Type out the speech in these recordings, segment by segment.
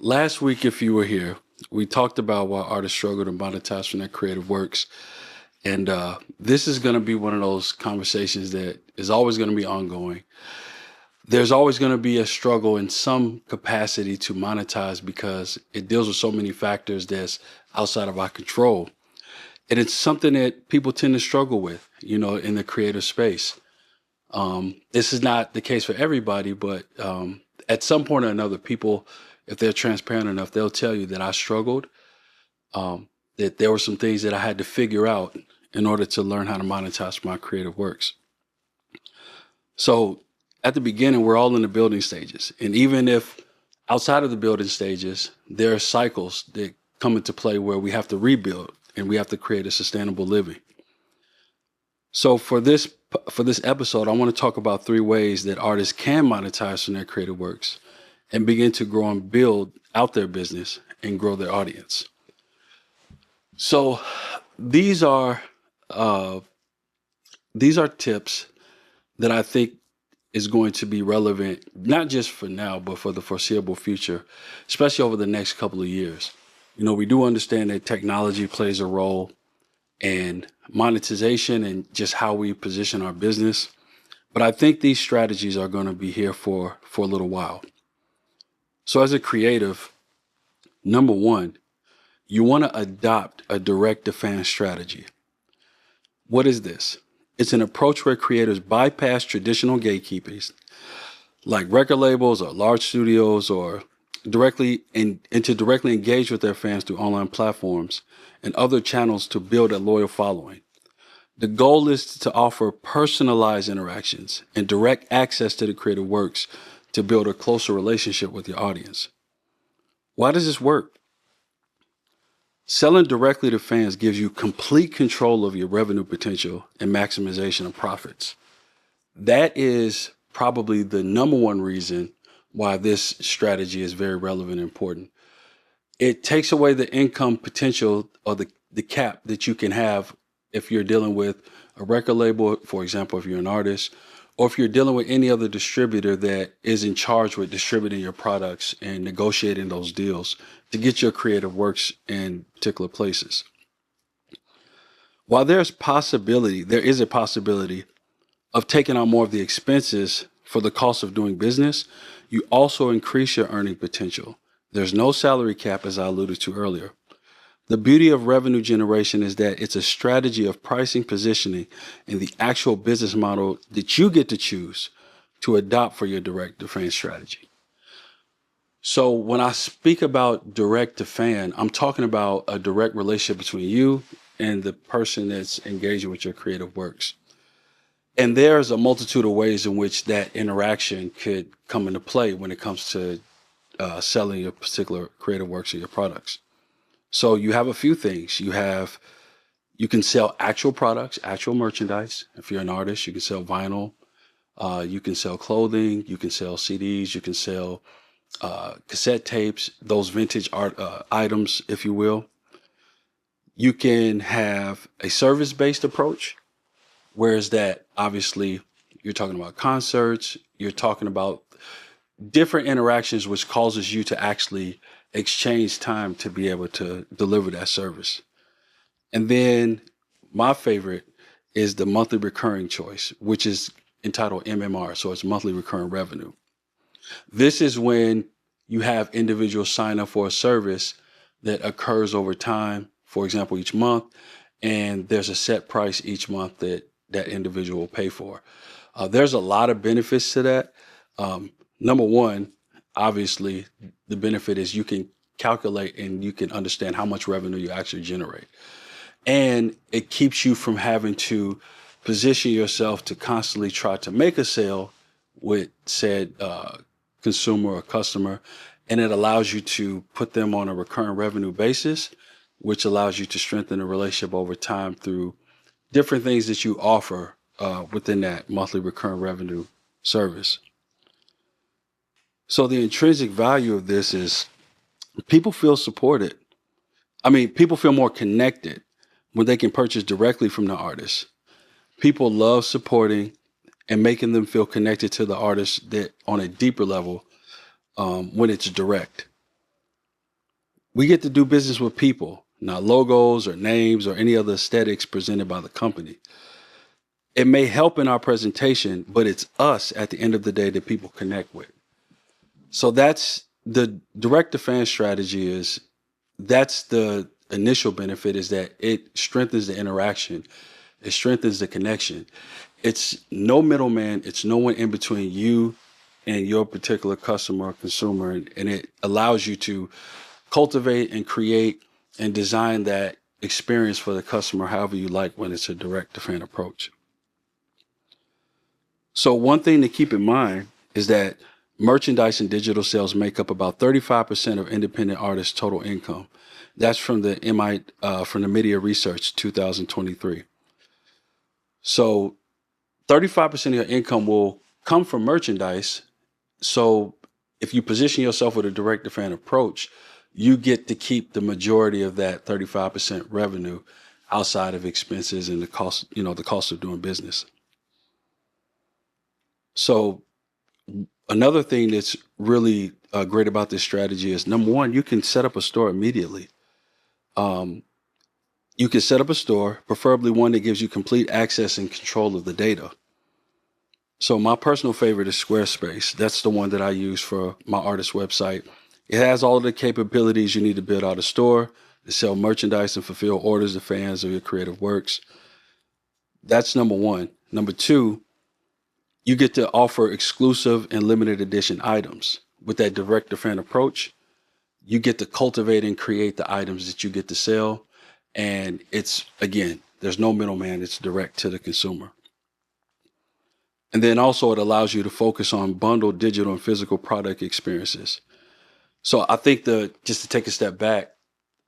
Last week, if you were here, we talked about why artists struggle to monetize from their creative works. And this is going to be one of those conversations that is always going to be ongoing. There's always going to be a struggle in some capacity to monetize because it deals with so many factors that's outside of our control. And it's something that people tend to struggle with, in the creative space. This is not the case for everybody, but at some point or another, people, if they're transparent enough, they'll tell you that I struggled, that there were some things that I had to figure out in order to learn how to monetize my creative works. So at the beginning, we're all in the building stages. And even if outside of the building stages, there are cycles that come into play where we have to rebuild and we have to create a sustainable living. So for this episode, I want to talk about 3 ways that artists can monetize from their creative works and begin to grow and build out their business and grow their audience. So these are tips that I think is going to be relevant, not just for now, but for the foreseeable future, especially over the next couple of years. We do understand that technology plays a role in monetization and just how we position our business. But I think these strategies are going to be here for a little while. So as a creative, number 1, you want to adopt a direct-to-fan strategy. What is this? It's an approach where creators bypass traditional gatekeepers like record labels or large studios or directly engage with their fans through online platforms and other channels to build a loyal following. The goal is to offer personalized interactions and direct access to the creative works to build a closer relationship with your audience. Why does this work? Selling directly to fans gives you complete control of your revenue potential and maximization of profits. That is probably the number one reason why this strategy is very relevant and important. It takes away the income potential or the cap that you can have if you're dealing with a record label, for example, if you're an artist, or if you're dealing with any other distributor that is in charge with distributing your products and negotiating those deals to get your creative works in particular places. While there is a possibility of taking on more of the expenses for the cost of doing business, you also increase your earning potential. There's no salary cap, as I alluded to earlier. The beauty of revenue generation is that it's a strategy of pricing, positioning, and the actual business model that you get to choose to adopt for your direct-to-fan strategy. So when I speak about direct-to-fan, I'm talking about a direct relationship between you and the person that's engaging with your creative works. And there's a multitude of ways in which that interaction could come into play when it comes to selling your particular creative works or your products. So you have a few things. You can sell actual products, actual merchandise. If you're an artist, you can sell vinyl. You can sell clothing. You can sell CDs. You can sell cassette tapes, those vintage art items, if you will. You can have a service-based approach, whereas that obviously you're talking about concerts. You're talking about different interactions, which causes you to actually exchange time to be able to deliver that service. And then my favorite is the monthly recurring choice, which is entitled MMR. So it's monthly recurring revenue. This is when you have individuals sign up for a service that occurs over time, for example, each month, and there's a set price each month that that individual will pay for. There's a lot of benefits to that. Number 1, obviously, the benefit is you can calculate and you can understand how much revenue you actually generate. And it keeps you from having to position yourself to constantly try to make a sale with said consumer or customer. And it allows you to put them on a recurring revenue basis, which allows you to strengthen the relationship over time through different things that you offer within that monthly recurring revenue service. So the intrinsic value of this is people feel supported. People feel more connected when they can purchase directly from the artist. People love supporting and making them feel connected to the artist that on a deeper level when it's direct. We get to do business with people, not logos or names or any other aesthetics presented by the company. It may help in our presentation, but it's us at the end of the day that people connect with. So that's the direct to fan strategy. That's the initial benefit, is that it strengthens the interaction. It strengthens the connection. It's no middleman. It's no one in between you and your particular customer or consumer. And it allows you to cultivate and create and design that experience for the customer however you like when it's a direct to fan approach. So one thing to keep in mind is that merchandise and digital sales make up about 35% of independent artists' total income. That's from the from the Media Research 2023. So 35% of your income will come from merchandise. So if you position yourself with a direct to fan approach, you get to keep the majority of that 35% revenue outside of expenses and the cost of doing business. So another thing that's really great about this strategy is, number one, you can set up a store immediately. You can set up a store, preferably one that gives you complete access and control of the data. So my personal favorite is Squarespace. That's the one that I use for my artist website. It has all of the capabilities you need to build out a store, to sell merchandise and fulfill orders to fans of your creative works. That's number one. Number two, you get to offer exclusive and limited edition items. With that direct to fan approach, you get to cultivate and create the items that you get to sell. And it's, again, there's no middleman. It's direct to the consumer. And then also it allows you to focus on bundled digital and physical product experiences. So I think just to take a step back,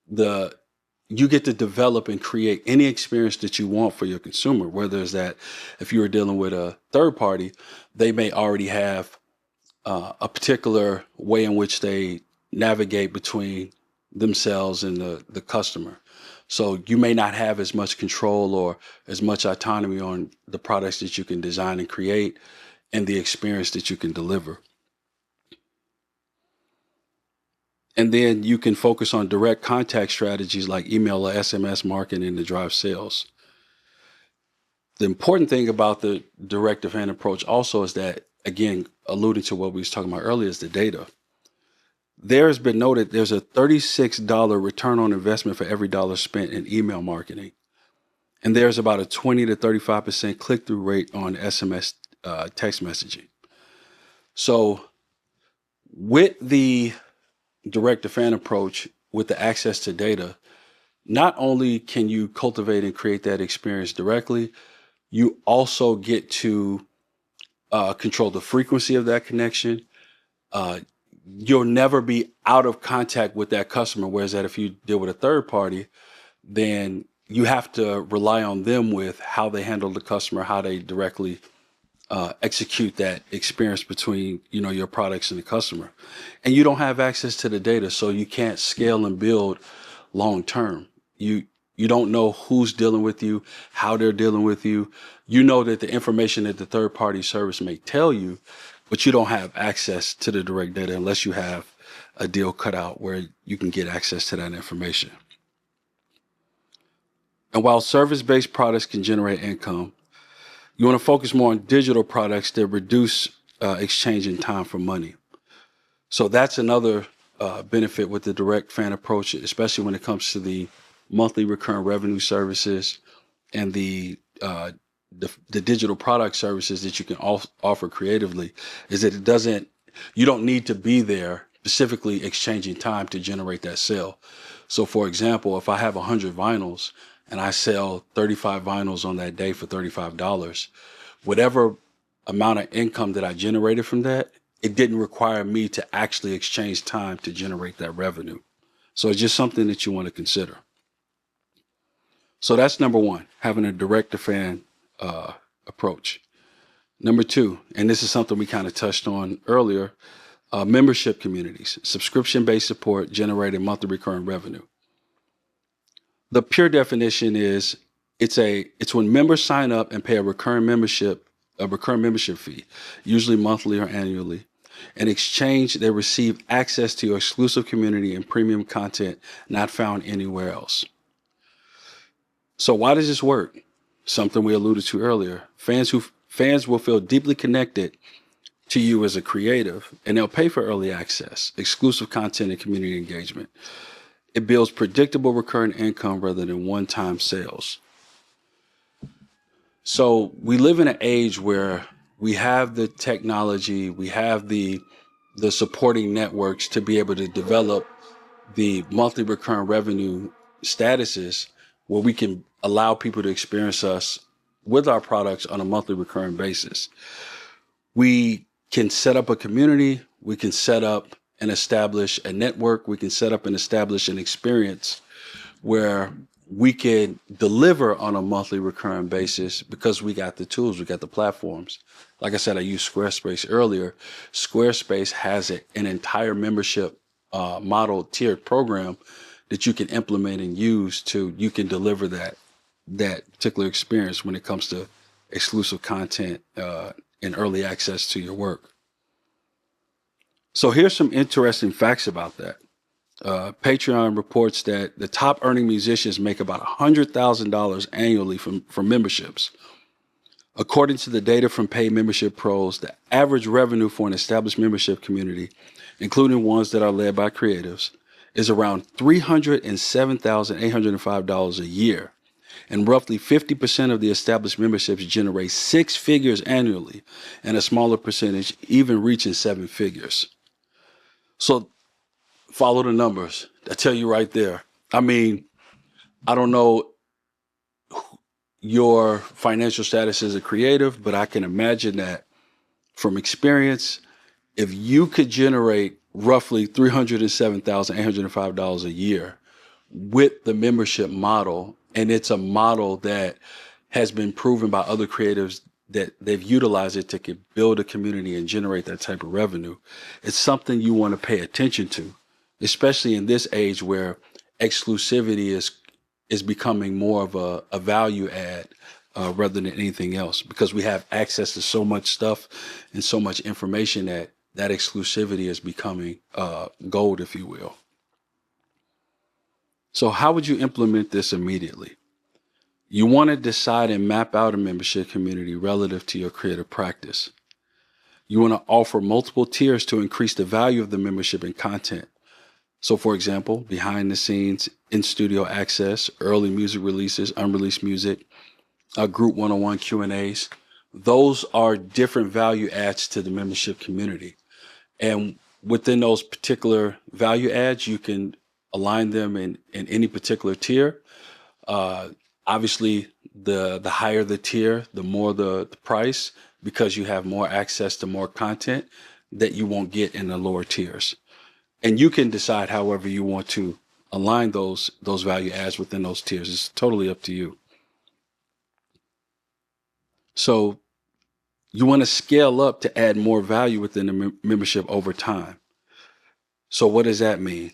you get to develop and create any experience that you want for your consumer, whether it's that if you were dealing with a third party, they may already have a particular way in which they navigate between themselves and the customer. So you may not have as much control or as much autonomy on the products that you can design and create and the experience that you can deliver. And then you can focus on direct contact strategies like email or SMS marketing to drive sales. The important thing about the direct to fan approach also is that, again, alluding to what we was talking about earlier, is the data. There has been noted there's a $36 return on investment for every dollar spent in email marketing. And there's about a 20 to 35% click-through rate on SMS text messaging. So with the direct to fan approach, with the access to data, not only can you cultivate and create that experience directly, you also get to control the frequency of that connection. You'll never be out of contact with that customer. Whereas that if you deal with a third party, then you have to rely on them with how they handle the customer, how they directly execute that experience between your products and the customer. And you don't have access to the data, so you can't scale and build long term. You don't know who's dealing with you, how they're dealing with you. You know that the information that the third party service may tell you, but you don't have access to the direct data unless you have a deal cut out where you can get access to that information. And while service-based products can generate income, you want to focus more on digital products that reduce exchanging time for money. So that's another benefit with the direct fan approach, especially when it comes to the monthly recurring revenue services and the digital product services that you can offer creatively, is that you don't need to be there specifically exchanging time to generate that sale. So for example, if I have 100 vinyls and I sell 35 vinyls on that day for $35, whatever amount of income that I generated from that, it didn't require me to actually exchange time to generate that revenue. So it's just something that you want to consider. So that's number one, having a direct to fan approach. Number two, and this is something we kind of touched on earlier, membership communities, subscription-based support generating monthly recurring revenue. The pure definition is it's when members sign up and pay a recurring membership fee, usually monthly or annually, In exchange, they receive access to your exclusive community and premium content not found anywhere else. So why does this work? Something we alluded to earlier. Fans will feel deeply connected to you as a creative, and they'll pay for early access, exclusive content, and community engagement. It builds predictable recurring income rather than one-time sales. So we live in an age where we have the technology, we have the supporting networks to be able to develop the monthly recurring revenue statuses where we can allow people to experience us with our products on a monthly recurring basis. We can set up a community, we can set up and establish a network, we can set up and establish an experience where we can deliver on a monthly recurring basis because we got the tools, we got the platforms. Like I said, I used Squarespace earlier. Squarespace has an entire membership model tiered program that you can implement and use you can deliver that particular experience when it comes to exclusive content and early access to your work. So here's some interesting facts about that. Patreon reports that the top earning musicians make about $100,000 annually from memberships. According to the data from Paid Membership Pros, the average revenue for an established membership community, including ones that are led by creatives, is around $307,805 a year. And roughly 50% of the established memberships generate six figures annually, and a smaller percentage even reaching seven figures. So follow the numbers. I tell you right there. I mean, I don't know your financial status as a creative, but I can imagine that from experience, if you could generate roughly $307,805 a year with the membership model, and it's a model that has been proven by other creatives that they've utilized it to build a community and generate that type of revenue, it's something you want to pay attention to, especially in this age where exclusivity is becoming more of a value add rather than anything else, because we have access to so much stuff and so much information that exclusivity is becoming gold, if you will. So how would you implement this immediately? You want to decide and map out a membership community relative to your creative practice. You want to offer multiple tiers to increase the value of the membership and content. So for example, behind the scenes, in-studio access, early music releases, unreleased music, group one-on-one Q&As. Those are different value adds to the membership community. And within those particular value adds, you can align them in any particular tier. Obviously, the higher the tier, the more the price, because you have more access to more content that you won't get in the lower tiers. And you can decide however you want to align those value adds within those tiers. It's totally up to you. So you want to scale up to add more value within the membership over time. So what does that mean?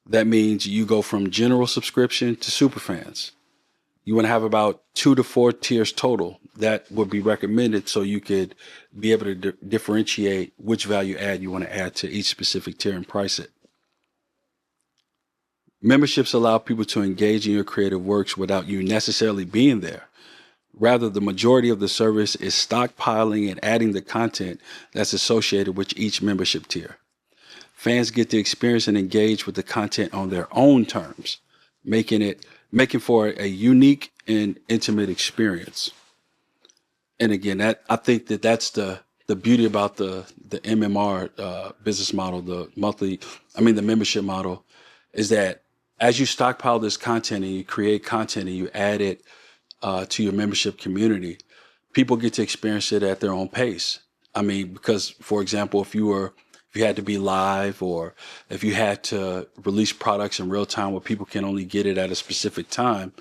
That means you go from general subscription to superfans. You want to have about 2 to 4 tiers total. That would be recommended so you could be able to differentiate which value add you want to add to each specific tier and price it. Memberships allow people to engage in your creative works without you necessarily being there. Rather, the majority of the service is stockpiling and adding the content that's associated with each membership tier. Fans get to experience and engage with the content on their own terms, making for a unique and intimate experience. And again, I think that's the beauty about the MMR business model, the membership model, is that as you stockpile this content and you create content and you add it to your membership community, people get to experience it at their own pace. I mean, because for example, if you had to be live, or if you had to release products in real time where people can only get it at a specific time,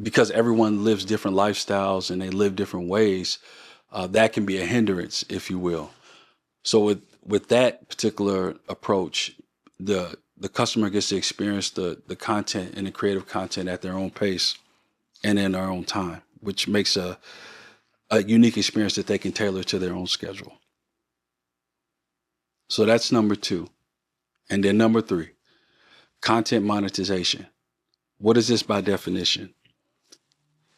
because everyone lives different lifestyles and they live different ways, that can be a hindrance, if you will. So with that particular approach, the customer gets to experience the content and the creative content at their own pace and in their own time, which makes a unique experience that they can tailor to their own schedule. So that's number 2. And then number 3, content monetization. What is this by definition?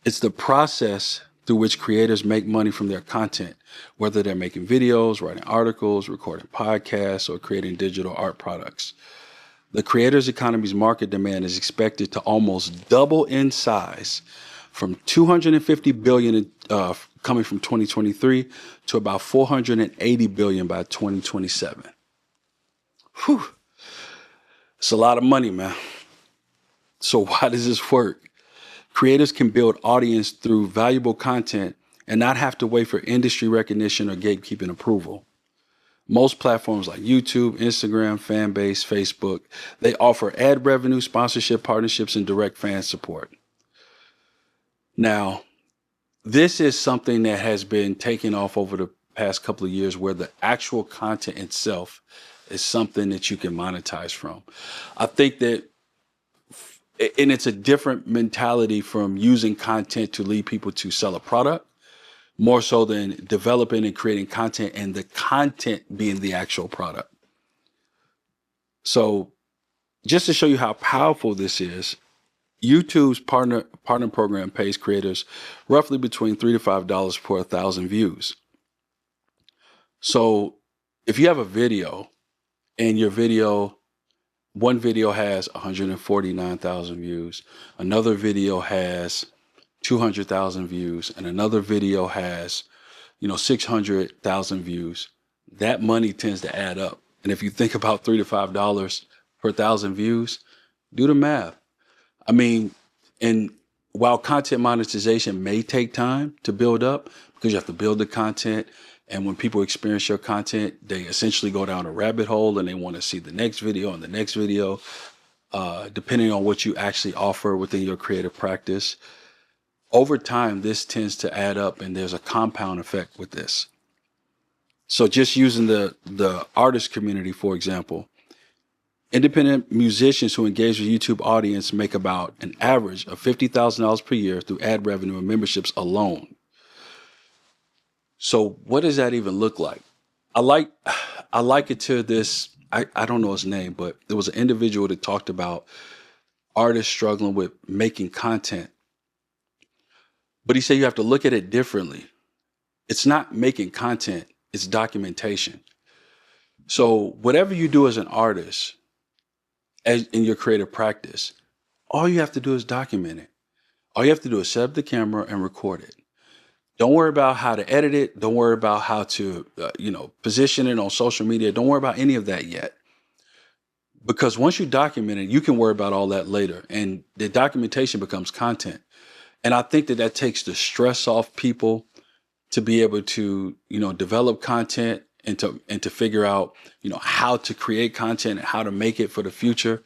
It's the process through which creators make money from their content, whether they're making videos, writing articles, recording podcasts, or creating digital art products. The creators economy's market demand is expected to almost double in size from 250 billion coming from 2023 to about 480 billion by 2027. Whew. It's a lot of money, man. So why does this work? Creators can build audience through valuable content and not have to wait for industry recognition or gatekeeping approval. Most platforms like YouTube, Instagram, Fanbase, Facebook, they offer ad revenue, sponsorship partnerships, and direct fan support. Now, this is something that has been taking off over the past couple of years where the actual content itself is something that you can monetize from. I think that, and it's a different mentality from using content to lead people to sell a product, more so than developing and creating content and the content being the actual product. So just to show you how powerful this is, YouTube's partner program pays creators roughly between $3 to $5 per 1,000 views. So if you have a video and your video, one video has 149,000 views, another video has 200,000 views, and another video has 600,000 views, that money tends to add up. And if you think about $3 to $5 per 1,000 views, do the math. I mean, and while content monetization may take time to build up because you have to build the content, and when people experience your content, they essentially go down a rabbit hole and they want to see the next video and the next video, depending on what you actually offer within your creative practice. Over time, this tends to add up, and there's a compound effect with this. So just using the artist community, for example, independent musicians who engage with YouTube audience make about an average of $50,000 per year through ad revenue and memberships alone. So what does that even look like? I like it to this, I don't know his name, but there was an individual that talked about artists struggling with making content. But he said you have to look at it differently. It's not making content, it's documentation. So whatever you do as an artist, in your creative practice, all you have to do is document it. All you have to do is set up the camera and record it. Don't worry about how to edit it. Don't worry about how to, position it on social media. Don't worry about any of that yet. Because once you document it, you can worry about all that later. And the documentation becomes content. And I think that takes the stress off people to be able to, develop content and to figure out, how to create content and how to make it for the future.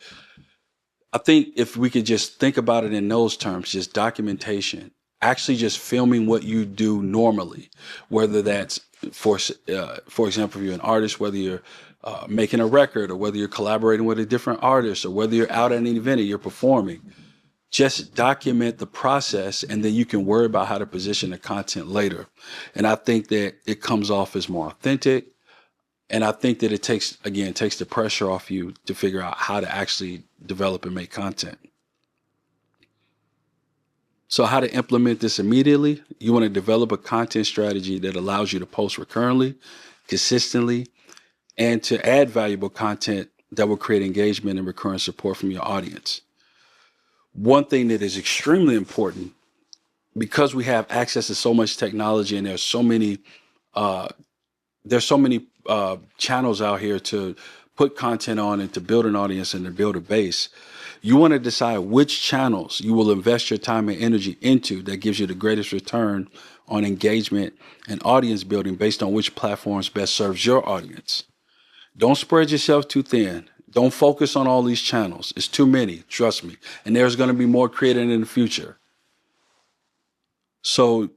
I think if we could just think about it in those terms, just documentation, actually just filming what you do normally, whether that's for example, if you're an artist, whether you're making a record or whether you're collaborating with a different artist or whether you're out at an event and you're performing. Just document the process, and then you can worry about how to position the content later. And I think that it comes off as more authentic. And I think that it takes the pressure off you to figure out how to actually develop and make content. So how to implement this immediately? You want to develop a content strategy that allows you to post recurrently, consistently, and to add valuable content that will create engagement and recurrent support from your audience. One thing that is extremely important, because we have access to so much technology and there's so many channels out here to put content on and to build an audience and to build a base, you want to decide which channels you will invest your time and energy into that gives you the greatest return on engagement and audience building based on which platforms best serves your audience. Don't spread yourself too thin. Don't focus on all these channels. It's too many, trust me. And there's going to be more created in the future. So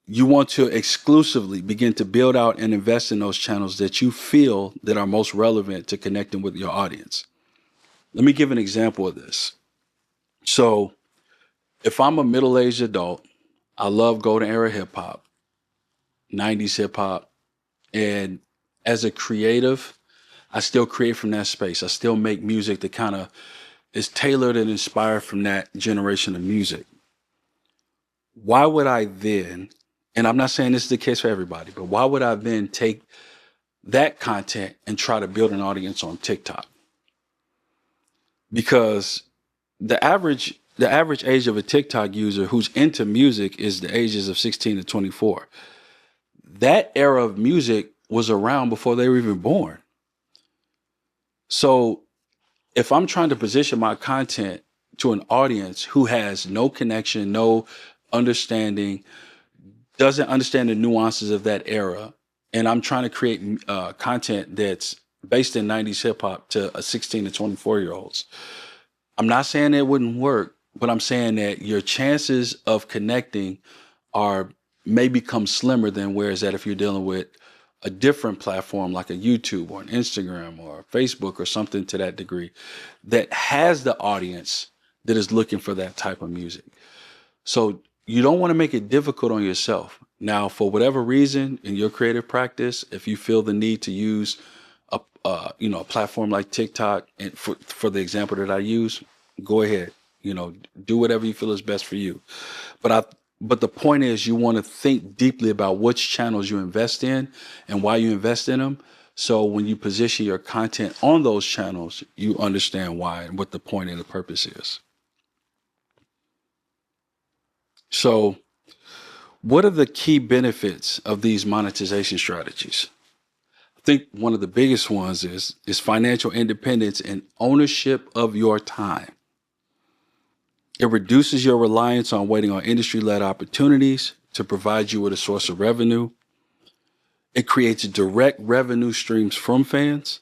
you want to exclusively begin to build out and invest in those channels that you feel that are most relevant to connecting with your audience. Let me give an example of this. So if I'm a middle-aged adult, I love golden era hip hop, 90s hip hop. And as a creative, I still create from that space. I still make music that kind of is tailored and inspired from that generation of music. Why would I then, and I'm not saying this is the case for everybody, but why would I then take that content and try to build an audience on TikTok? Because the average age of a TikTok user who's into music is the ages of 16 to 24. That era of music was around before they were even born. So if I'm trying to position my content to an audience who has no connection, no understanding, doesn't understand the nuances of that era, and I'm trying to create content that's based in 90s hip hop to a 16 to 24-year-olds, I'm not saying it wouldn't work, but I'm saying that your chances of connecting may become slimmer than whereas that if you're dealing with a different platform like a YouTube or an Instagram or Facebook or something to that degree that has the audience that is looking for that type of music. So you don't want to make it difficult on yourself. Now, for whatever reason in your creative practice, if you feel the need to use a platform like TikTok, and for the example that I use, go ahead. Do whatever you feel is best for you. But the point is, you want to think deeply about which channels you invest in and why you invest in them. So when you position your content on those channels, you understand why and what the point and the purpose is. So what are the key benefits of these monetization strategies? I think one of the biggest ones is financial independence and ownership of your time. It reduces your reliance on waiting on industry-led opportunities to provide you with a source of revenue. It creates direct revenue streams from fans,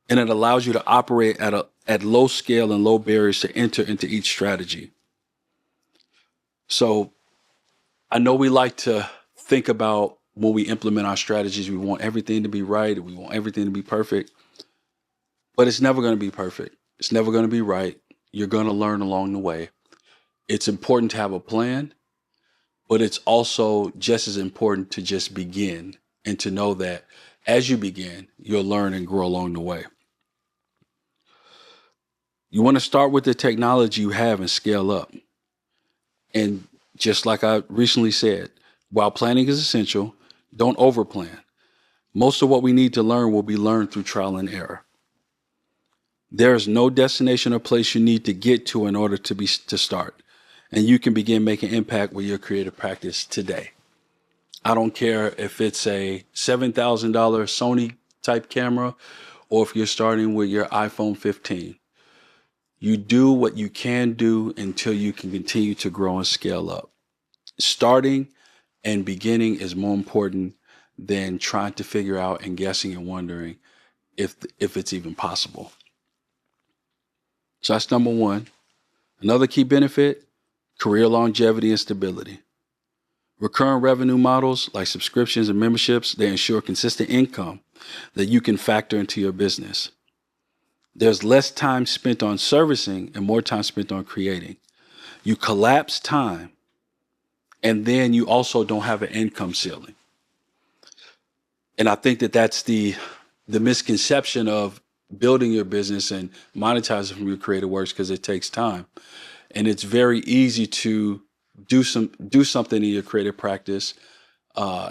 and it allows you to operate at low scale and low barriers to enter into each strategy. So I know we like to think about when we implement our strategies, we want everything to be right, we want everything to be perfect, but it's never going to be perfect. It's never going to be right. You're going to learn along the way. It's important to have a plan, but it's also just as important to just begin and to know that as you begin, you'll learn and grow along the way. You want to start with the technology you have and scale up. And just like I recently said, while planning is essential, don't overplan. Most of what we need to learn will be learned through trial and error. There is no destination or place you need to get to in order to start. And you can begin making impact with your creative practice today. I don't care if it's a $7,000 Sony type camera or if you're starting with your iPhone 15. You do what you can do until you can continue to grow and scale up. Starting and beginning is more important than trying to figure out and guessing and wondering if it's even possible. So that's number one. Another key benefit, career longevity and stability. Recurring revenue models like subscriptions and memberships, they ensure consistent income that you can factor into your business. There's less time spent on servicing and more time spent on creating. You collapse time, and then you also don't have an income ceiling. And I think that that's the misconception of building your business and monetizing from your creative works, because it takes time. And it's very easy to do something in your creative practice.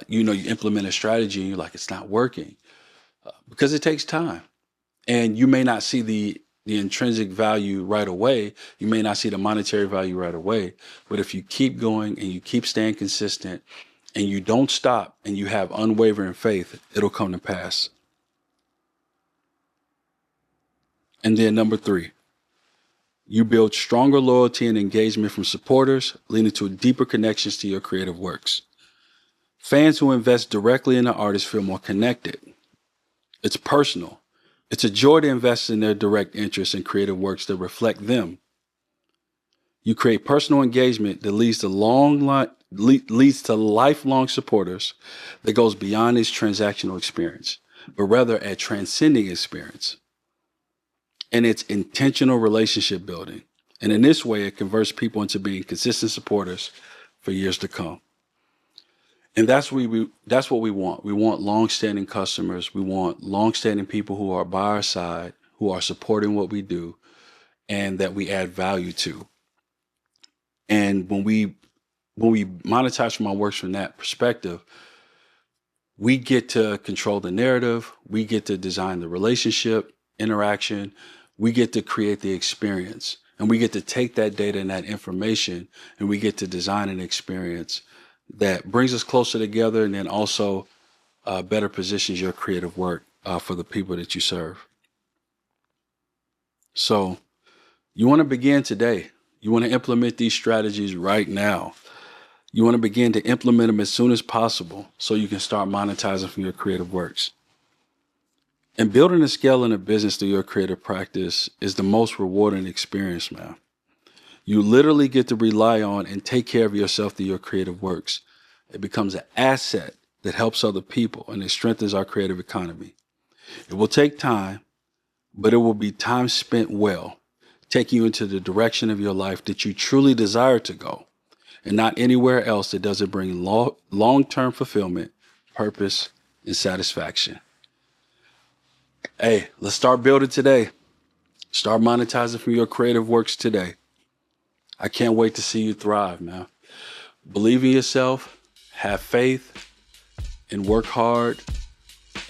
You implement a strategy and you're like, it's not working because it takes time. And you may not see the intrinsic value right away. You may not see the monetary value right away. But if you keep going and you keep staying consistent and you don't stop and you have unwavering faith, it'll come to pass. And then number 3, you build stronger loyalty and engagement from supporters, leading to deeper connections to your creative works. Fans who invest directly in the artist feel more connected. It's personal. It's a joy to invest in their direct interests in creative works that reflect them. You create personal engagement that leads to lifelong supporters that goes beyond this transactional experience, but rather a transcending experience. And it's intentional relationship building. And in this way, it converts people into being consistent supporters for years to come. And that's what we want. We want long-standing customers. We want long-standing people who are by our side, who are supporting what we do, and that we add value to. And when we monetize from our works from that perspective, we get to control the narrative. We get to design the relationship interaction. We get to create the experience. And we get to take that data and that information, and we get to design an experience that brings us closer together, and then also better positions your creative work for the people that you serve. So you want to begin today. You want to implement these strategies right now. You want to begin to implement them as soon as possible so you can start monetizing from your creative works. And building and scaling a business through your creative practice is the most rewarding experience, man. You literally get to rely on and take care of yourself through your creative works. It becomes an asset that helps other people, and it strengthens our creative economy. It will take time, but it will be time spent well, taking you into the direction of your life that you truly desire to go, and not anywhere else that doesn't bring long-term fulfillment, purpose, and satisfaction. Hey, let's start building today. Start monetizing from your creative works today. I can't wait to see you thrive, man. Believe in yourself, have faith, and work hard,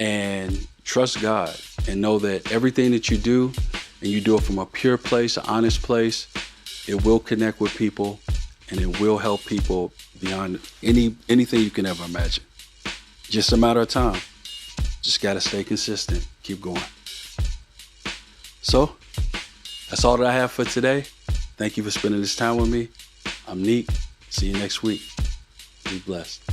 and trust God, and know that everything that you do, and you do it from a pure place, an honest place, it will connect with people, and it will help people beyond anything you can ever imagine. Just a matter of time. Just got to stay consistent. Keep going. So that's all that I have for today. Thank you for spending this time with me. I'm Neak. See you next week. Be blessed.